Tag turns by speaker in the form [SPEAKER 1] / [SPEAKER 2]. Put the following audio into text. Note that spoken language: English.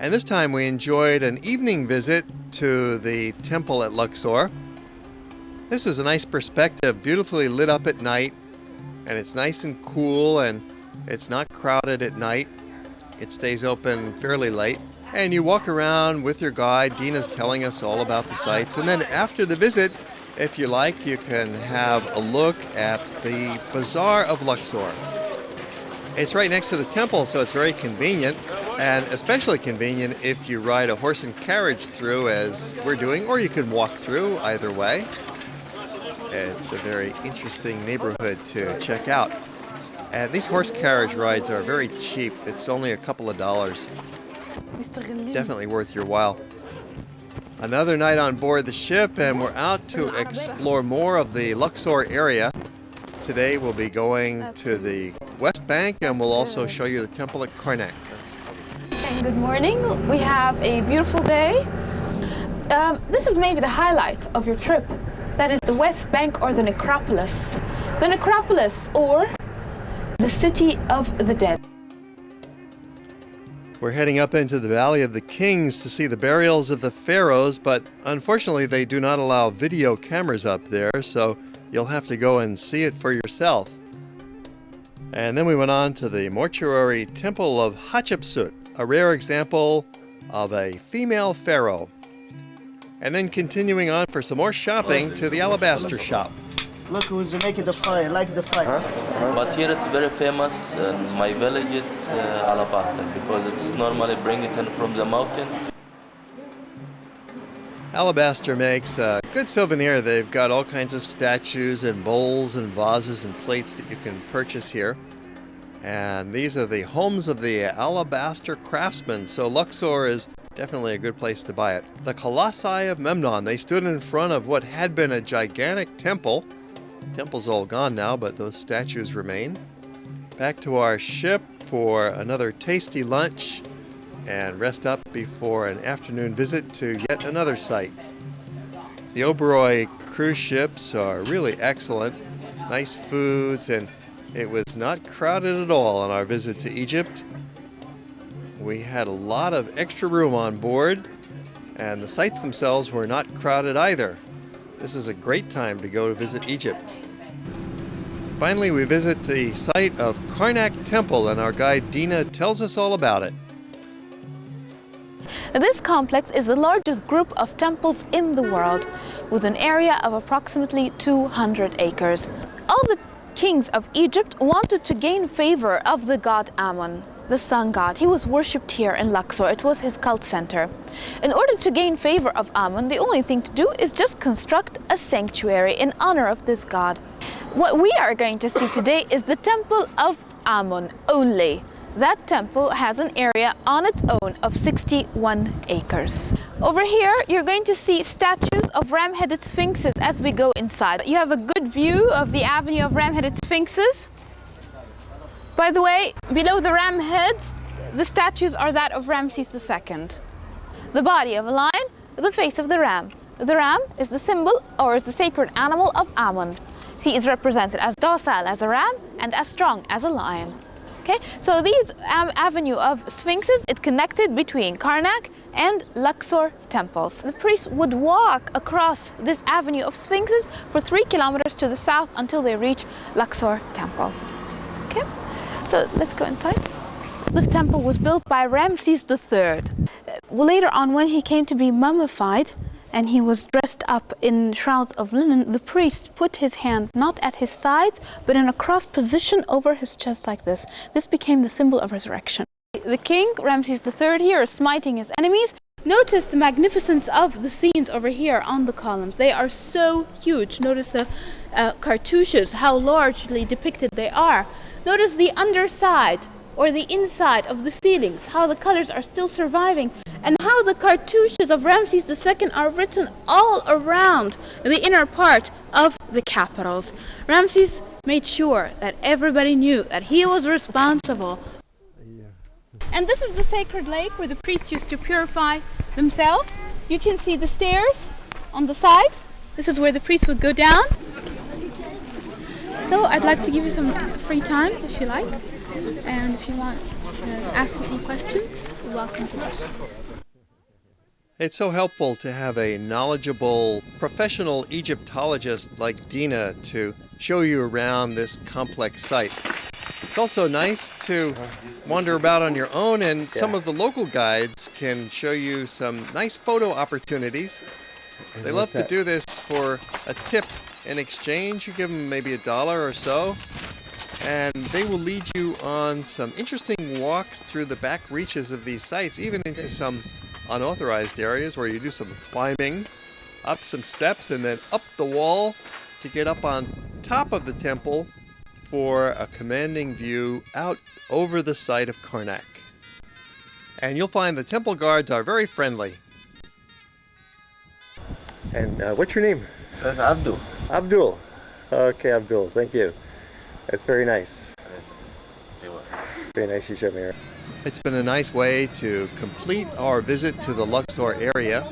[SPEAKER 1] And this time we enjoyed an evening visit to the temple at Luxor. This was a nice perspective, beautifully lit up at night, and it's nice and cool, and it's not crowded at night. It stays open fairly late. And you walk around with your guide. Dina's telling us all about the sights. And then after the visit, if you like, you can have a look at the Bazaar of Luxor. It's right next to the temple, so it's very convenient, and especially convenient if you ride a horse and carriage through, as we're doing, or you can walk through, either way. It's a very interesting neighborhood to check out. And these horse carriage rides are very cheap. It's only a couple of dollars. Definitely worth your while. Another night on board the ship, and we're out to explore more of the Luxor area. Today we'll be going to the West Bank, and we'll also show you the temple at Karnak.
[SPEAKER 2] Good morning. We have a beautiful day. This is maybe the highlight of your trip. That is the West Bank, or the necropolis. The necropolis, or the city of the dead.
[SPEAKER 1] We're heading up into the Valley of the Kings to see the burials of the pharaohs, but unfortunately they do not allow video cameras up there, so you'll have to go and see it for yourself. And then we went on to the mortuary temple of Hatshepsut, a rare example of a female pharaoh. And then continuing on for some more shopping to the alabaster shop.
[SPEAKER 3] Look who's making the fire, like the fire.
[SPEAKER 4] But here it's very famous in my village. It's alabaster because it's normally bring it in from the mountain.
[SPEAKER 1] Alabaster makes a good souvenir. They've got all kinds of statues and bowls and vases and plates that you can purchase here. And these are the homes of the alabaster craftsmen, so Luxor is definitely a good place to buy it. The Colossi of Memnon, they stood in front of what had been a gigantic temple. The temple's all gone now, but those statues remain. Back to our ship for another tasty lunch and rest up before an afternoon visit to yet another site. The Oberoi cruise ships are really excellent, nice foods, and it was not crowded at all on our visit to Egypt. We had a lot of extra room on board, and the sites themselves were not crowded either. This is a great time to go to visit Egypt. Finally, we visit the site of Karnak Temple, and our guide Dina tells us all about it.
[SPEAKER 2] This complex is the largest group of temples in the world, with an area of approximately 200 acres. All the kings of Egypt wanted to gain favor of the god Amun, the sun god. He was worshipped here in Luxor. It was his cult center. In order to gain favor of Amun, the only thing to do is just construct a sanctuary in honor of this god. What we are going to see today is the temple of Amun only. That temple has an area on its own of 61 acres. Over here, you're going to see statues of ram-headed sphinxes as we go inside. You have a good view of the avenue of ram-headed sphinxes. By the way, below the ram heads, the statues are that of Ramses II. The body of a lion, the face of the ram. The ram is the symbol, or is the sacred animal of Amun. He is represented as docile as a ram and as strong as a lion. Okay, so these avenue of sphinxes, it's connected between Karnak and Luxor temples. The priests would walk across this avenue of sphinxes for 3 kilometers to the south until they reach Luxor Temple. Okay, so let's go inside. This temple was built by Ramses III. Later on, when he came to be mummified and he was dressed up in shrouds of linen, the priests put his hand not at his sides, but in a cross position over his chest like this. This became the symbol of resurrection. The king, Ramses III, here is smiting his enemies. Notice the magnificence of the scenes over here on the columns. They are so huge. Notice the cartouches, how largely depicted they are. Notice the underside or the inside of the ceilings, how the colors are still surviving, and how the cartouches of Ramses II are written all around the inner part of the capitals. Ramses made sure that everybody knew that he was responsible. And this is the sacred lake where the priests used to purify themselves. You can see the stairs on the side. This is where the priests would go down. So I'd like to give you some free time if you like. And if you want to ask me any questions, welcome to Luxor.
[SPEAKER 1] It's so helpful to have a knowledgeable professional Egyptologist like Dina to show you around this complex site. It's also nice to wander about on your own, and some of the local guides can show you some nice photo opportunities. They love to do this for a tip in exchange. You give them maybe $1 or so, and they will lead you on some interesting walks through the back reaches of these sites, even into some unauthorized areas where you do some climbing, up some steps, and then up the wall to get up on top of the temple for a commanding view out over the site of Karnak. And you'll find the temple guards are very friendly.
[SPEAKER 5] And what's your name?
[SPEAKER 4] Abdul.
[SPEAKER 5] Abdul. Okay, Abdul. Thank you. That's very nice. Very nice you showed me around.
[SPEAKER 1] It's been a nice way to complete our visit to the Luxor area.